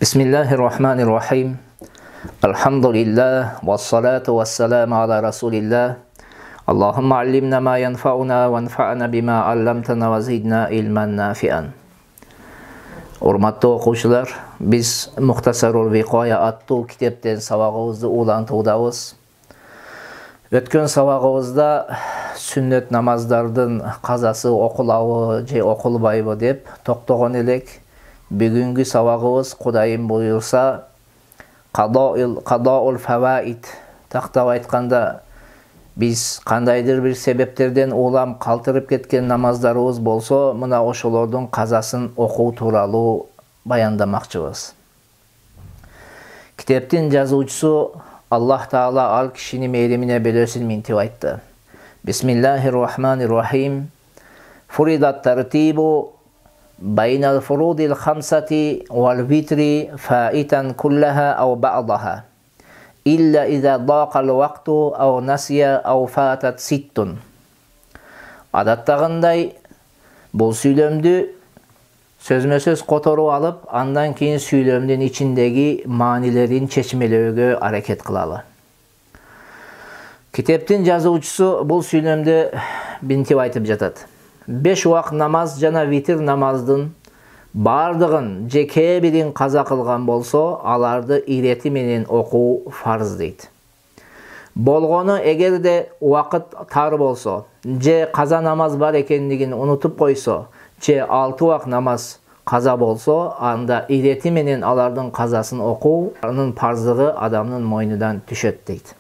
Bismillahirrahmanirrahim. Elhamdülillah ve salatu ve selamu ala Resulillah. Allahümme allimna ma yanfa'una ve enfa'na bima allamtana ve zidna ilmen nafi'an. Hurmatly okuwçylar, biz Muhtasarul Viqaya attуу kitepten sabagыбызды ulantуудabыз. Өткөн sabagыбызda sünnet namazdардын казасы окулабы же окулбайбы деп токтогон элек. Бүгүнкү sabagыбыз Кудайым буйрса Кадаул фаваид тактап айтканда биз кандайдыр бир себептерден улам калтырып кеткен намаздарыбыз болсо, мына ошолордун казасын окуу тууралуу баяндамакчыбыз. Китептин жазуучусу Аллах Таала ал кишини мээримине бөлөсүн минтип айтты. Бисмиллахир-рахманир-рахим. Фуридат тартибу بين الفروض الخمسة والوتر فائتا كلها أو بعضها إلا إذا ضاق الوقت أو نسي أو فاتت ست. Adattagындай бул сүйлөмдү сөзмө-сөз которуп алып, андан кийин сүйлөмдүн ичиндеги маанилерин чечмелөөгө аракет кылалы. Китептин жазуучусу бул сүйлөмдү бинтип айтып жатат. 5 вак намаз жана витир намаздын бардыгын же кээ бирин каза кылган болсо, аларды ирети менен окуу фарз дейт. Болгону эгерде убакыт тар болсо, же каза намаз бар экендигин унутуп койсо, же 6 вак намаз каза болсо, анда ирети менен алардын казасын окуунун парздыгы адамдын мойнунан түшөт дейт.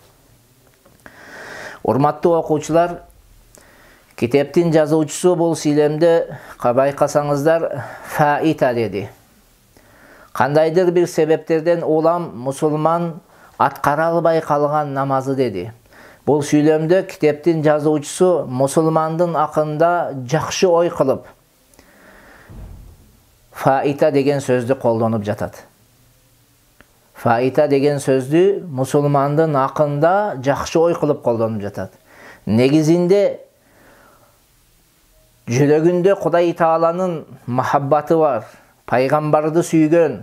Урматтуу окуучулар, Китептин жазуучусу бул сүйлөмдө байкасаңыздар фаита деди. Кандайдыр бир себептерден улам мусулман аткара албай калган намазы деди. Бул сүйлөмдө китептин жазуучусу мусулмандын акында жакшы ой кылып фаита деген сөздү колдонуп жатат. Фаита деген сөздү мусулмандын акында жакшы ой кылып колдонуп жатат. Негизинде жүрөгүндө Кудай Тааланын махаббаты бар, пайгамбарды сүйгөн,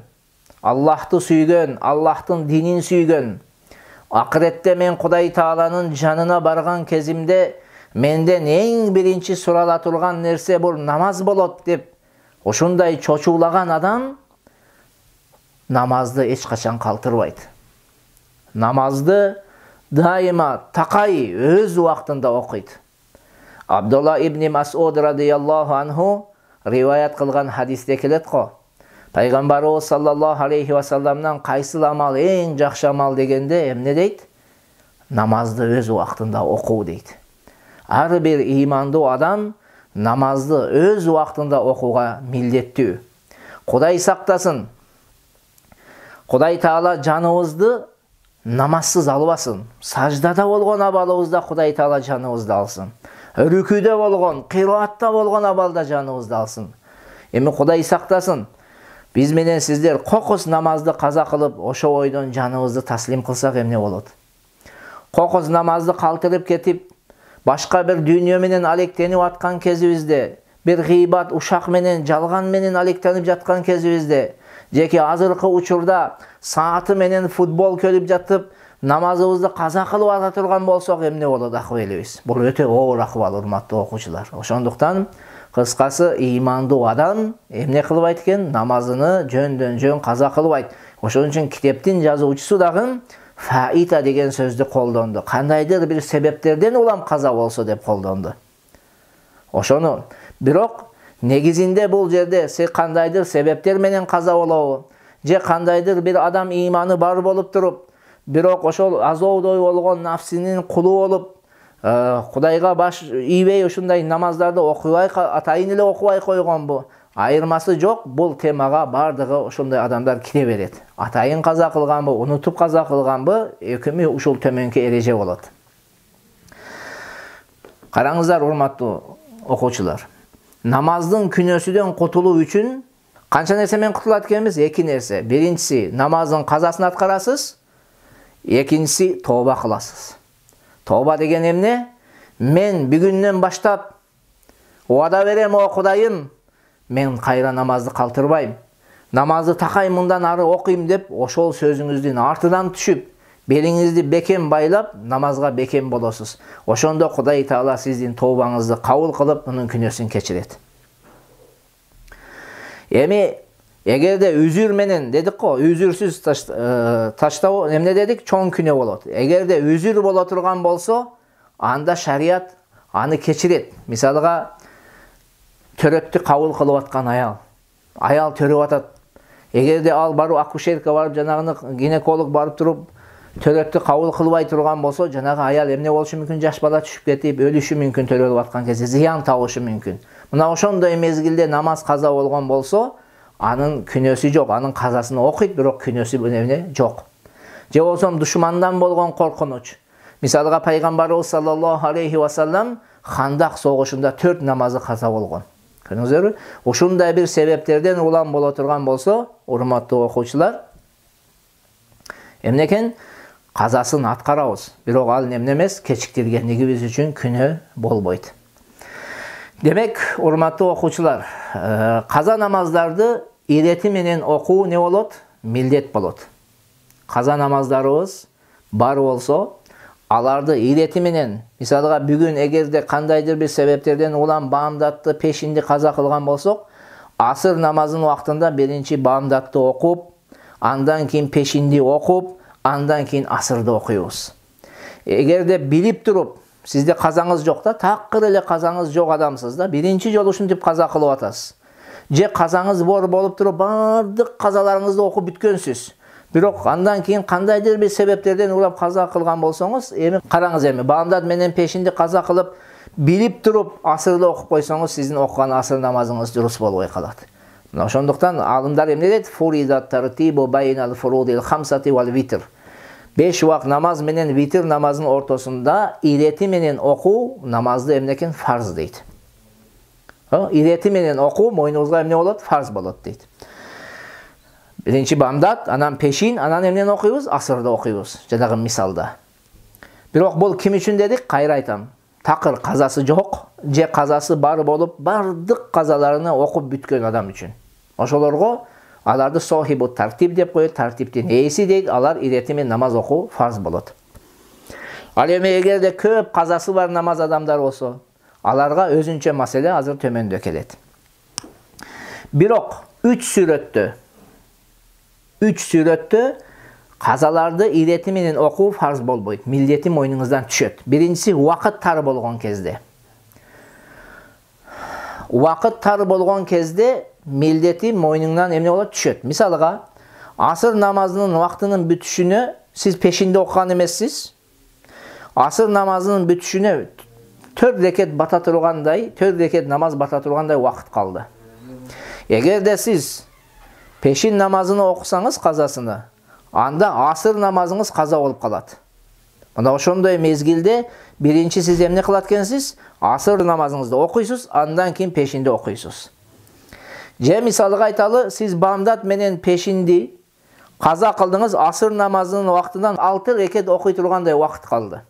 Аллахты сүйгөн, Аллахтын динин сүйгөн. Акыретте мен Кудай Тааланын жанына барган кезимде менден эң биринчи сурала турган нерсе бул намаз болот деп ошондой чочуулаган адам намазды эч качан калтырбайт. Намазды дайыма такай өз убактында окуйт. Абдулла ибн Масуд радияллаху анху риваят кылган хадисте келет го. Пайгамбарыбыз саллаллаху алейхи ва салламдан кайсыл амал эң жакшы амал дегенде эмне дейт? Намазды өз убактында окуу дейт. Ар бир ыймандуу адам намазды өз убактында окууга милдеттүү. Кудай сактасын. Кудай Таала жаныбызды намазсыз албасын. Саждада болгон абалыбызда Кудай Таала жаныбызды алсын. Рүкүдө болгон, кыраатта болгон абалда жаныбызды алсын. Эми Кудай сактасын. Биз менен сиздер кокус намазды каза кылып, ошо ойдон жаныбызды таслим кылсак эмне болот? Кокус намазды калтырып кетип, башка бир дүйнө менен алектенип аткан кезибизде, бир гыйбат, ушак менен, жалган менен алектенип жаткан кезибизде, жеки азыркы учурда сааты менен футбол көрүп жатып, намазыбызды каза кылып ала турган болсок эмне болот акыбелибиз? Бул өтө оор акыбал, урматтуу окуучулар. Ошондуктан кыскасы ыймандуу адам эмне кылбайт экен? Намазыны жөндөн жөн каза кылбайт. Ошон үчүн китептин жазуучусу дагы фаита деген сөздү колдонду. Кандайдыр бир себептерден улам каза болсо деп колдонду. Ошону бирок негизинде бул жерде сен кандайдыр себептер менен каза болобу, же кандайдыр бир адам ыйманы бар болуп туруп, бирок ошол азоодой болгон нафсинин кулу болуп, Кудайга баш ийбей ушундай намаздарды окубай, атайын эле окубай койгонбу? Айырмасы жок, бул темага бардыгы ошондой адамдар кире берет. Атайын каза кылганбы, унутуп каза кылганбы, өкүмү ушул төмөнкү эреже болот. Караңыздар, урматтуу окуучулар. Намаздын күнөөсүдөн кутулуу үчүн канча нерсе менен кутулат экенбиз? Эки нерсе. Биринчиси, намаздын казасын аткарасыз. Экинчиси, тооба кыласыз. Тооба деген эмне? Мен бүгүндөн баштап Вада берем, о Кудайым, мен кайра намазды калтырбайм. намазды такай мындан ары окуйм деп ошол сөзүңүздүн артынан түшүп, белиңизди бекем байлап, намазга бекем болосуз. Ошондо Кудай Таала сиздин тообаңызды кабыл кылып, мунун күнөөсүн кечирет. Эми эгерде үзүр менен дедик го, үзүрсүз таштоо эмне дедик? Чоң күнөө болот. Эгерде үзүр боло турган болсо, анда шарият аны кечирет. Мисалга, төрөттү кабыл кылып аткан аял төрөп атат. Эгерде ал барып акушерка барып, жанагыны гинеколог барып туруп, төрөттү кабыл кылбай турган болсо, жанагы аял эмне болушу мүмкүн? Жаш бала түшүп кетип, өлүшү мүмкүн, төрөлүп аткан кезде зыян табышы мүмкүн. Мына ошондой мезгилде намаз каза болгон болсо, анын күнөөсү жок, анын казасын окуйт, бирок күнөөсү эмне жок. Же болсо душмандан болгон коркунуч. Мисалга пайгамбарыбыз саллаллаху алейхи ва саллам Хандак согушунда 4 намазы каза болгон. Көрдүңүзбү? Ушундай бир себептерден улам боло турган болсо, урматтуу окуучулар, эмне экен? Казасын аткарабыз. Бирок ал эмне эмес, кечиктиргендигибиз үчүн күнөө болбойт. Демек, урматтуу окуучулар, каза намаздарды ирети менен окуу не болот? Милдет болот. Каза намаздарыбыз бар болсо, аларды ирети менен, мисалга бүгүн эгерде кандайдыр бир себептерден улам баамдатты, пешинди каза кылган болсок, асыр намазынын убактында биринчи баамдатты окуп, андан кийин пешинди окуп, андан кийин асырды окуйбуз. Эгерде билип туруп, сизде казаңыз жок да, такыр эле казаңыз жок адамсыз да, биринчи жолу ушинтип каза кылып атасыз. Же казаңыз бор болуп туруп, бардык казаларыңызды окуп бүткөнсүз. Бирок андан кийин кандайдыр бир себептерден улап каза кылган болсоңуз, эми караңыз, эми баамдат менен пешинди каза кылып, билип туруп асырды окуп койсоңуз, сиздин окуган асыр намазыңыз дурус болбой калат. Мына ошондуктан алымдар эмне дейт? Фуридат тартибу байнал фурудил хамсати вал витр. 5 убак намаз менен витр намазынын ортосунда ирети менен окуу намазды эмне экен? Фарз дейт. Ирети менен окуу мойнуңузга эмне болот? Фарз болот дейт. Биринчи баамдат, анан пешин, анан эмнени окуйбуз? Асырды окуйбуз. Жанагы мисалда. Бирок бул ким үчүн дедик? Кайра айтам. Такыр казасы жок, же казасы бар болуп, бардык казаларını окуп бүткөн адам үчүн. Ошолорго аларды сохибу тартиб деп коет, тартиптин ээси дейт, алар ирети менен намаз окуу фарз болот. Ал эми эгерде көп казасы бар намаз адамдар болсо, аларга өзүнчө маселе азыр төмөндө келет. Бирок 3 сүрөттө казаларды ирети менен окуу фарз болбойт. Милдети мойнуңуздан түшөт. Биринчиси убакыт тар болгон кезде. Убакыт тар болгон кезде милдети мойнуңдан эмне болот? Түшөт. Мисалга, асыр намазынын убактынын бүтүшүнө сиз пешинде окуган эмессиз. Асыр намазынын бүтүшүнө 4 рекет бата тургандай, 4 рекет намаз бата тургандай убакыт калды. Эгерде сиз пешин намазыны окусаңыз казасыны, анда асыр намазыңыз каза болуп калат. Мына ошондой мезгилде биринчи сиз эмне кылат экенсиз? Асыр намазыңызды окуйсуз, андан кийин пешинди окуйсуз. Же мисалга айталы, сиз баамдат менен пешинди каза кылдыңыз, асыр намазынын убактынан 6 рекет окуй тургандай убакыт калды.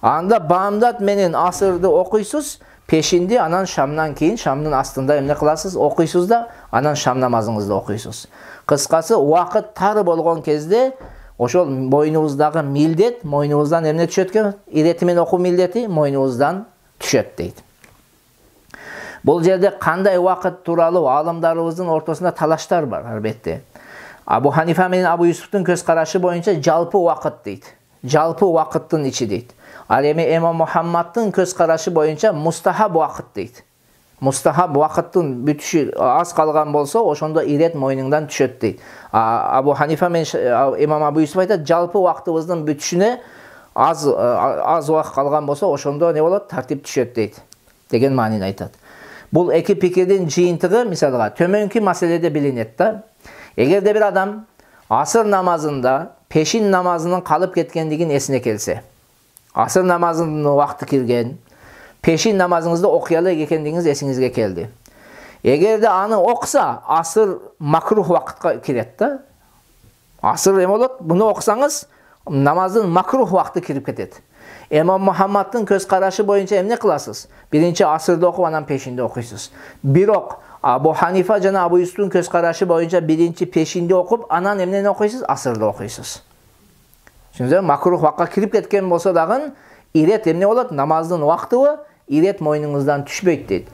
Анда баамдат менен асырды окуйсуз, пешинди, анан шамнан кийин шамдын астында эмне кыласыз? Окуйсуз да, анан шам намазыңызды окуйсуз. Кыскасы, убакыт тар болгон кезде ошол мойнуңуздагы милдет, мойнуңуздан эмне түшөт экен? Ирети менен окуу милдети мойнуңуздан түшөт дейт. Бул жерде кандай убакыт тууралуу аалымдарыбыздын ортосунда талаштар бар, албетте. Абу Ханифа менен Абу Юсуфтун көз карашы боюнча жалпы убакыт дейт. Жалпы убакыттын ичи дейт. Ал эми Имам Мухаммадтын көз карашы боюнча мустахаб убакыт дейт. Мустахаб убакыттын бүтүшү аз калган болсо, ошондо ирет мойнуңдан түшөт дейт. Абу Ханифа менен Имам Абу Юсуф айтат, жалпы убактыбыздын бүтүшүнө аз убакыт калган болсо, ошондо не болот? Тартип түшөт дейт. Деген маанини айтат. Бул эки пикирдин жыйынтыгы, мисалга, төмөнкү маселеде билинет да. Эгерде бир адам асыр намазында пешин намазынын калып кеткендигин эсине келсе, асыр намазынын убакыты кирген, пешин намазыңызды окуялы экендигиңиз эсиңизге келди. Эгерде аны окуса, асыр макрух убакытка кирет да. Асыр эме болот? Буну окусаңыз, намаздын макрух убакыты кирип кетет. Imam Muhammad'ın köz karaşı boyunca emne kılasız? Birinci asırda okup anan peşinde okuysunuz. Birok Abu Hanifa jana Abu Yusuf'un köz karaşı boyunca birinci peşinde okup anan emne okuysunuz? Asırda okuysunuz. Şimdi makruh vakka kirip ketken bolsa dagın iret emne bolat? Namazdın vakti o, iret moynunuzdan düşbeyt deydi.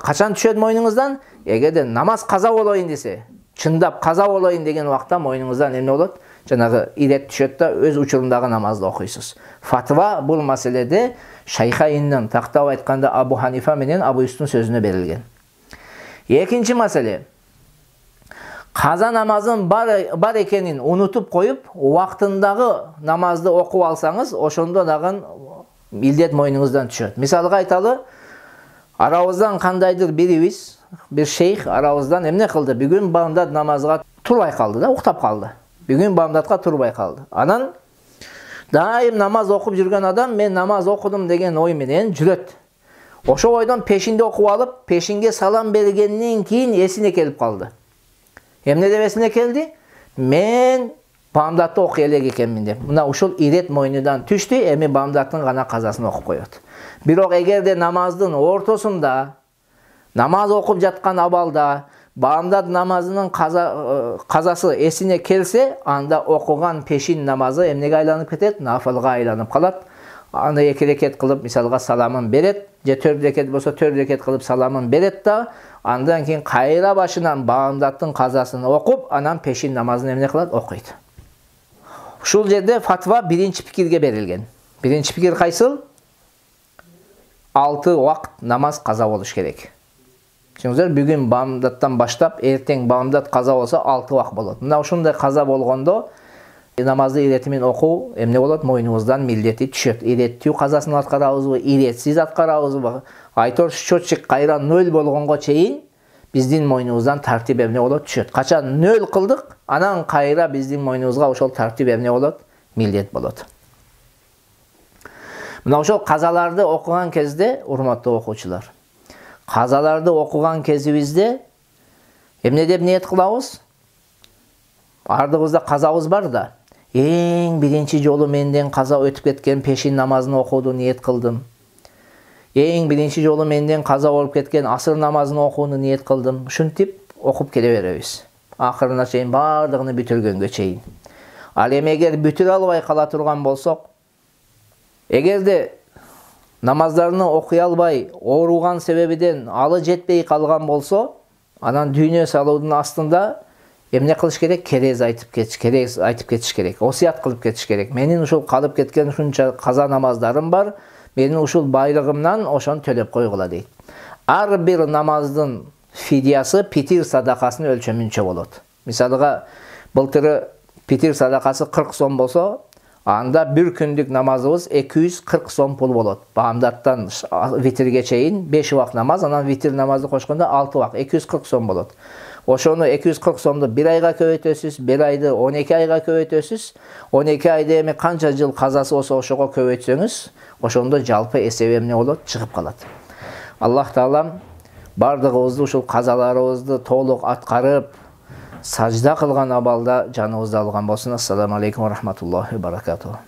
Kaçan düşöt moynunuzdan? Egerde namaz kaza olayın dese, çındap kaza olayın degen vakta moynunuzdan emne bolat? Janagı iret düşöt da öz uçurumdagı namazda okuysunuz. Fatva bu meselede Şeyhayn'dan taktap aytkanda Abu Hanifa menen Abu Yusuf'un sözüne berilgen. Ekinci mesele. Kaza namazın bar ekenin unutup koyup vaktindagi namazды okup alsanız, oşondo dagın ildet moynunuzdan düşöt. Misalga aytalı, arabızdan kandaydır birimiz, bir şeyh arabızdan emne kıldı. Bir gün Bağdat namazga turbay kaldı da, uktap kaldı. Bir gün Bağdat'a turbay kaldı. Anan daim namaz okup жүрген adam, men namaz okudum degen oy menen жүрөt. Oşo oydan peşinde okup alıp, peşinge salam bергenden keyin esine kelip kaldı. Emne dep esine keldi? Men Bağdat'ta okuyal ekenmin dep. Mına uşul iret moynudan düştü, emi Bağdat'ın gana kazasını okup koyot. Birok egerde namazdın ortosunda, namaz okup jatkan abalda, Bağdat namazının kazası esine kelse, anda okugan peşin namazı emnege aylanıp ketet, nafılga aylanıp kalat. Anda 2 reket kılıp misalga salamın beret, je 4 reket bolsa 4 reket kılıp salamın beret da, andan keyin kayra başынан Bağdat'ın kazasını okup, anan peşin namazını emne kılat, okuydu. Şul jerde fatva birinci pikirge berilgen. Birinci pikir kaysıl? 6 vakt namaz kaza boluş gerek. Çünkü bugün Bağdat'tan başlap, erteң Bağdat kaza olsa 6 vakt bolot. Mına uşunday kaza bolgondo, namazды iretmin oku, emne bolot, moynunuzdan milleti düşöt. İrettiği kazasını atkarabızbı, iretsiz atkarabızbı. Aytor şoçik kayra 0 bolgongo çeyin, bizdin moynunuzdan tartip emne bolot düşöt. Kaçan 0 kıldık, anan kayra bizdin moynunuzga uşol tartip emne bolot, millet bolot. Mına uşol kazalarda okugan kezde, urmatlı okuçular. Kazalarda okugan kezibizde emne dep niyet kılabız? Ardыбызda kazabız bar da. Eң birinci jolu menden kaza ötüp ketken peşin namazını okudu niyet kıldım. Eң birinci jolu menden kaza olup ketken asır namazını okuunu niyet kıldım. Şuntip okup kele berебиз. Akırına çeyin bardığını bütürgөнгө çeyin. Al эми эгер бүтүр албай кала турган болсок, эгерде namazlarını okuy alбай, ооруган себебиден алы жетпей калган болсо, анан дүйнө салуудун астында эмне кылыш керек? Керез айтып кетиш керек. Осият кылып кетиш керек. Менин ушул калып кеткен ушунча каза намаздарым бар. Менин ушул байлыгымдан ошону төлөп койгула дейт. Ар бир намаздын фидиясы питир садакасынын өлчөмүнчө болот. Мисалга, былтыры питир садакасы 40 сом болсо, анда bir күндүк намазыбыз 240 сом пул болот. Bağdat'tan vitirge çeyin 5 vakt namaz, анан vitir namazı koşkanda 6 vakt 240 сом болот. Ошону 240 сомду 1 айга көбөйтөсүз, 1 айды 12 айга көбөйтөсүз. 12 айда эми канча жыл казасы болсо ошого көбөйтсөңүз, ошондо жалпы эсеп эмне болот? Чыгып калат. Аллах Таалам бардыгыбызды ушул казаларыбызды толук аткарып, сажда кылган абалда жаныбызды алган болсун. Ассаламу алейкум ва рахматуллахи ва баракатуху.